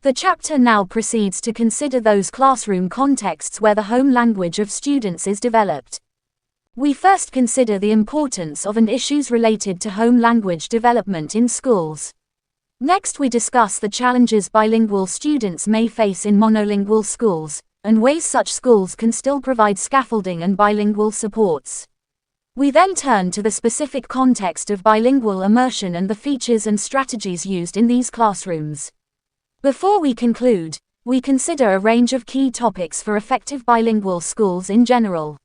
The chapter now proceeds to consider those classroom contexts where the home language of students is developed. We first consider the importance of and issues related to home language development in schools. Next, we discuss the challenges bilingual students may face in monolingual schools, and ways such schools can still provide scaffolding and bilingual supports. We then turn to the specific context of bilingual immersion and the features and strategies used in these classrooms. Before we conclude, we consider a range of key topics for effective bilingual schools in general.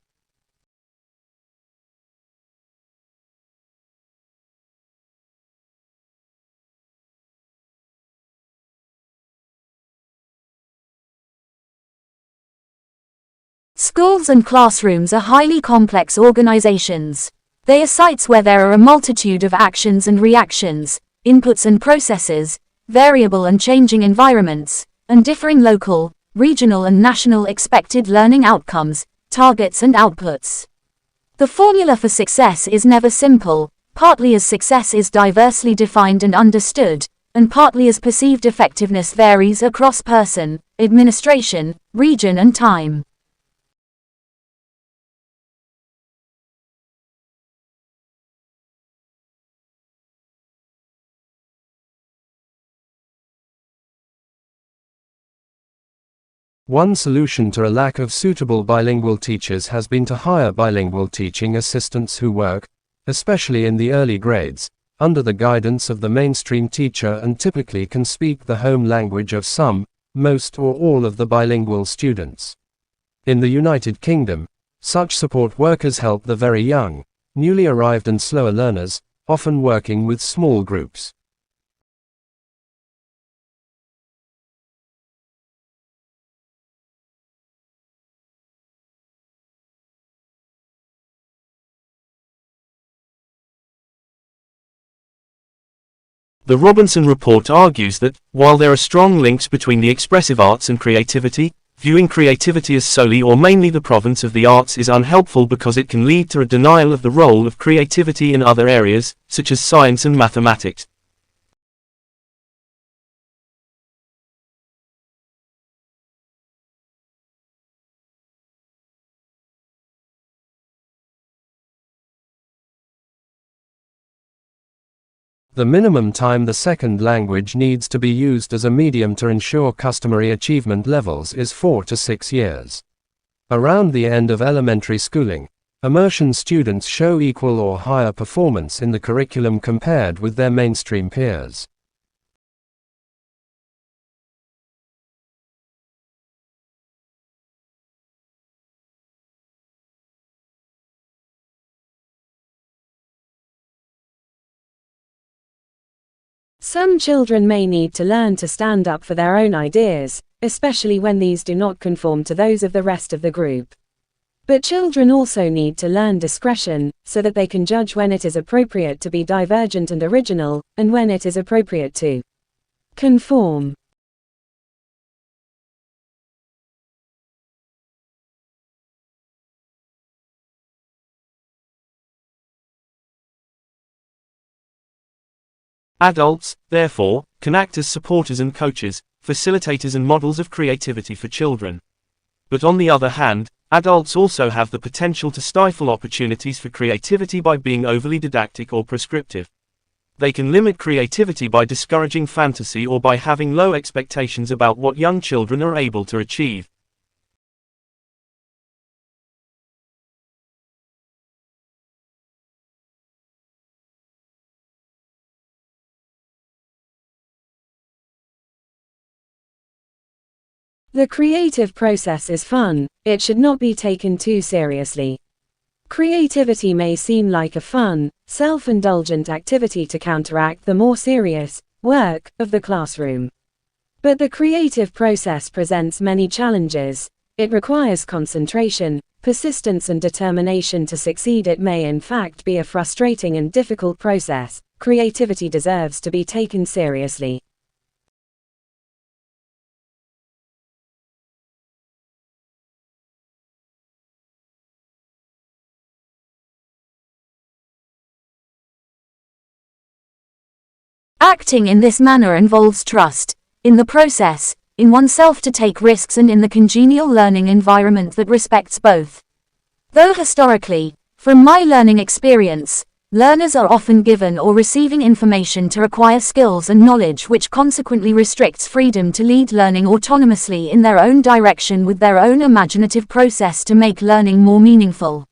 Schools and classrooms are highly complex organizations. They are sites where there are a multitude of actions and reactions, inputs and processes, variable and changing environments, and differing local, regional and national expected learning outcomes, targets and outputs. The formula for success is never simple, partly as success is diversely defined and understood, and partly as perceived effectiveness varies across person, administration, region and time. One solution to a lack of suitable bilingual teachers has been to hire bilingual teaching assistants who work, especially in the early grades, under the guidance of the mainstream teacher and typically can speak the home language of some, most or all of the bilingual students. In the United Kingdom, such support workers help the very young, newly arrived and slower learners, often working with small groups. The Robinson Report argues that, while there are strong links between the expressive arts and creativity, viewing creativity as solely or mainly the province of the arts is unhelpful because it can lead to a denial of the role of creativity in other areas, such as science and mathematics. The minimum time the second language needs to be used as a medium to ensure customary achievement levels is 4 to 6 years. Around the end of elementary schooling, immersion students show equal or higher performance in the curriculum compared with their mainstream peers. Some children may need to learn to stand up for their own ideas, especially when these do not conform to those of the rest of the group. But children also need to learn discretion, so that they can judge when it is appropriate to be divergent and original, and when it is appropriate to conform. Adults, therefore, can act as supporters and coaches, facilitators and models of creativity for children. But on the other hand, adults also have the potential to stifle opportunities for creativity by being overly didactic or prescriptive. They can limit creativity by discouraging fantasy or by having low expectations about what young children are able to achieve. The creative process is fun, it should not be taken too seriously. Creativity may seem like a fun, self-indulgent activity to counteract the more serious work of the classroom. But the creative process presents many challenges. It requires concentration, persistence and determination to succeed. It may in fact be a frustrating and difficult process. Creativity deserves to be taken seriously. Acting in this manner involves trust. in the process, in oneself to take risks and in the congenial learning environment that respects both. Though historically, from my learning experience, learners are often given or receiving information to acquire skills and knowledge which consequently restricts freedom to lead learning autonomously in their own direction with their own imaginative process to make learning more meaningful.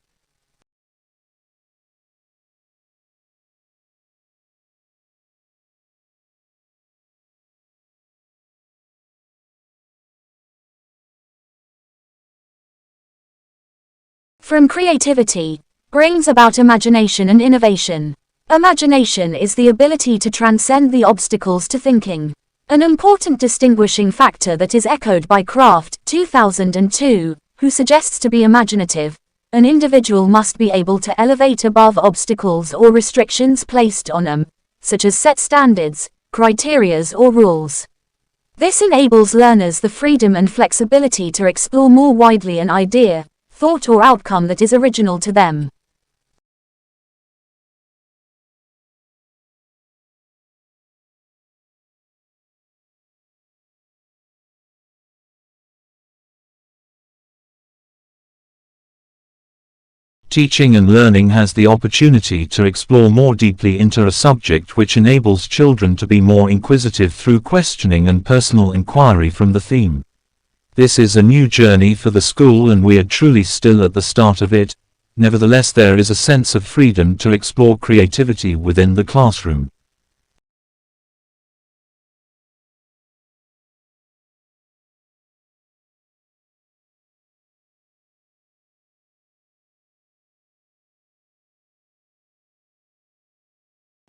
From creativity brings about imagination and innovation. Imagination is the ability to transcend the obstacles to thinking. An important distinguishing factor that is echoed by Kraft, 2002, who suggests to be imaginative, an individual must be able to elevate above obstacles or restrictions placed on them, such as set standards, criterias or rules. This enables learners the freedom and flexibility to explore more widely an idea, thought or outcome that is original to them. Teaching and learning has the opportunity to explore more deeply into a subject which enables children to be more inquisitive through questioning and personal inquiry from the theme. This is a new journey for the school and we are truly still at the start of it. Nevertheless, there is a sense of freedom to explore creativity within the classroom.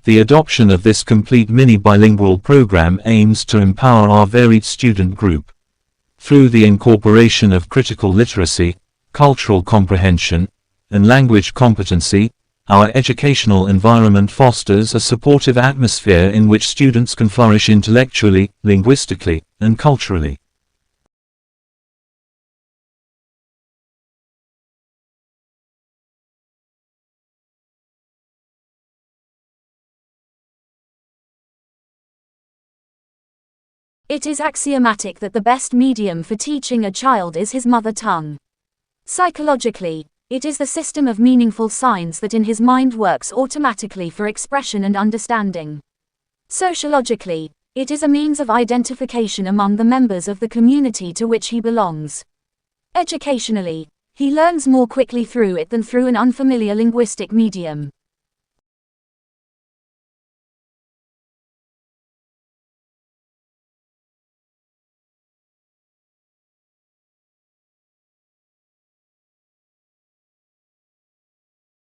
The adoption of this complete mini-bilingual program aims to empower our varied student group. Through the incorporation of critical literacy, cultural comprehension, and language competency, our educational environment fosters a supportive atmosphere in which students can flourish intellectually, linguistically, and culturally. It is axiomatic that the best medium for teaching a child is his mother tongue. Psychologically, it is the system of meaningful signs that in his mind works automatically for expression and understanding. Sociologically, it is a means of identification among the members of the community to which he belongs. Educationally, he learns more quickly through it than through an unfamiliar linguistic medium.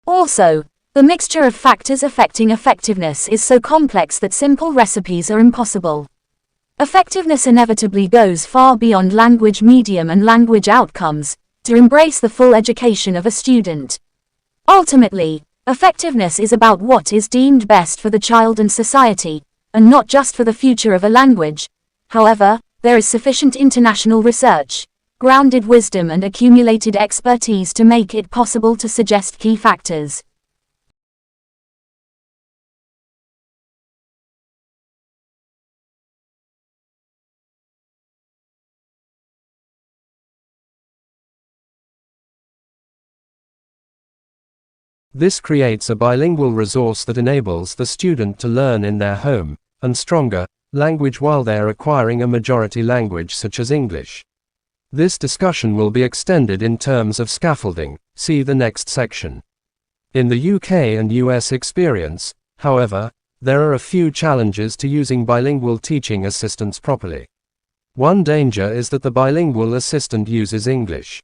Also, the mixture of factors affecting effectiveness is so complex that simple recipes are impossible. Effectiveness inevitably goes far beyond language medium and language outcomes, to embrace the full education of a student. Ultimately, effectiveness is about what is deemed best for the child and society, and not just for the future of a language. However, there is sufficient international research, grounded wisdom and accumulated expertise to make it possible to suggest key factors. This creates a bilingual resource that enables the student to learn in their home and stronger language while they are acquiring a majority language such as English. This discussion will be extended in terms of scaffolding, see the next section. In the UK and US experience, however, there are a few challenges to using bilingual teaching assistants properly. One danger is that the bilingual assistant uses English